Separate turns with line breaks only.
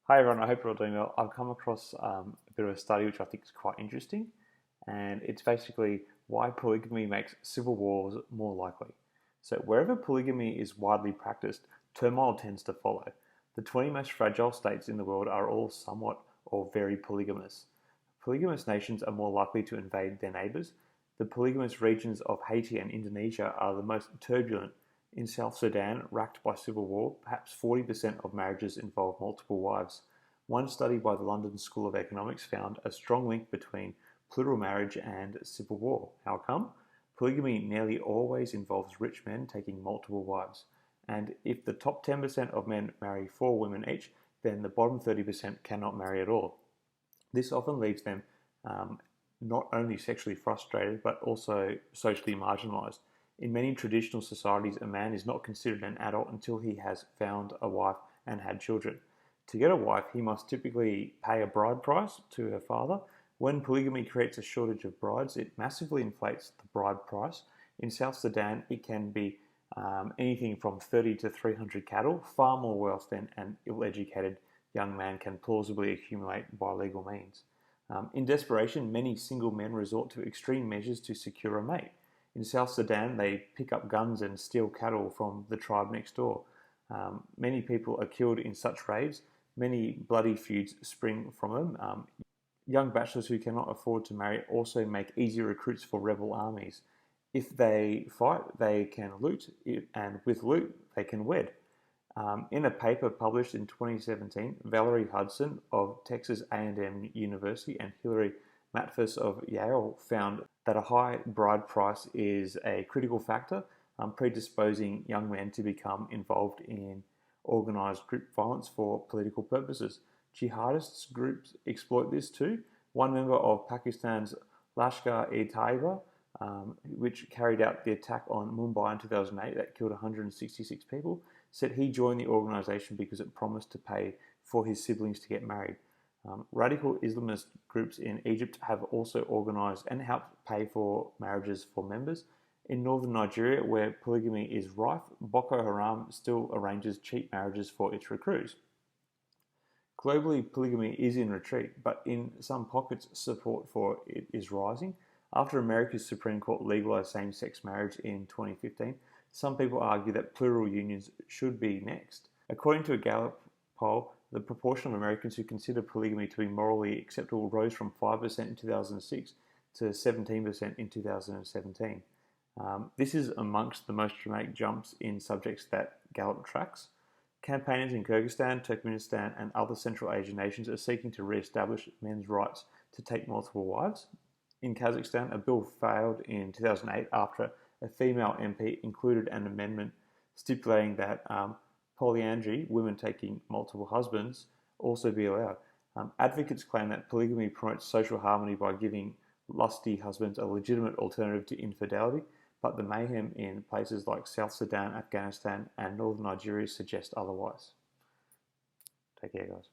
Hi everyone, I hope you're all doing well. I've come across a bit of a study which I think is quite interesting, and it's basically why polygamy makes civil wars more likely. So, wherever polygamy is widely practiced, turmoil tends to follow. The 20 most fragile states in the world are all somewhat or very polygamous. Polygamous nations are more likely to invade their neighbours. The polygamous regions of Haiti and Indonesia are the most turbulent. In South Sudan, racked by civil war, perhaps 40% of marriages involve multiple wives. One study by the London School of Economics found a strong link between plural marriage and civil war. How come? Polygamy nearly always involves rich men taking multiple wives. And if the top 10% of men marry 4 women each, then the bottom 30% cannot marry at all. This often leaves them not only sexually frustrated but also socially marginalised. In many traditional societies, a man is not considered an adult until he has found a wife and had children. To get a wife, he must typically pay a bride price to her father. When polygamy creates a shortage of brides, it massively inflates the bride price. In South Sudan, it can be anything from 30 to 300 cattle, far more wealth than an ill-educated young man can plausibly accumulate by legal means. In desperation, many single men resort to extreme measures to secure a mate. In South Sudan, they pick up guns and steal cattle from the tribe next door. Many people are killed in such raids. Many bloody feuds spring from them. Young bachelors who cannot afford to marry also make easy recruits for rebel armies. If they fight, they can loot, and with loot, they can wed. In a paper published in 2017, Valerie Hudson of Texas A&M University and Hilary Matfus of Yale found that a high bride price is a critical factor predisposing young men to become involved in organised group violence for political purposes. Jihadists groups exploit this too. One member of Pakistan's Lashkar-e-Taiba, which carried out the attack on Mumbai in 2008 that killed 166 people, said he joined the organisation because it promised to pay for his siblings to get married. Radical Islamist groups in Egypt have also organised and helped pay for marriages for members. In northern Nigeria, where polygamy is rife, Boko Haram still arranges cheap marriages for its recruits. Globally, polygamy is in retreat, but in some pockets, support for it is rising. After America's Supreme Court legalized same-sex marriage in 2015, some people argue that plural unions should be next. According to a Gallup poll, the proportion of Americans who consider polygamy to be morally acceptable rose from 5% in 2006 to 17% in 2017. This is amongst the most dramatic jumps in subjects that Gallup tracks. Campaigners in Kyrgyzstan, Turkmenistan, and other Central Asian nations are seeking to re-establish men's rights to take multiple wives. In Kazakhstan, a bill failed in 2008 after a female MP included an amendment stipulating that polyandry, women taking multiple husbands, also be allowed. Advocates claim that polygamy promotes social harmony by giving lusty husbands a legitimate alternative to infidelity, but the mayhem in places like South Sudan, Afghanistan, and northern Nigeria suggest otherwise. Take care, guys.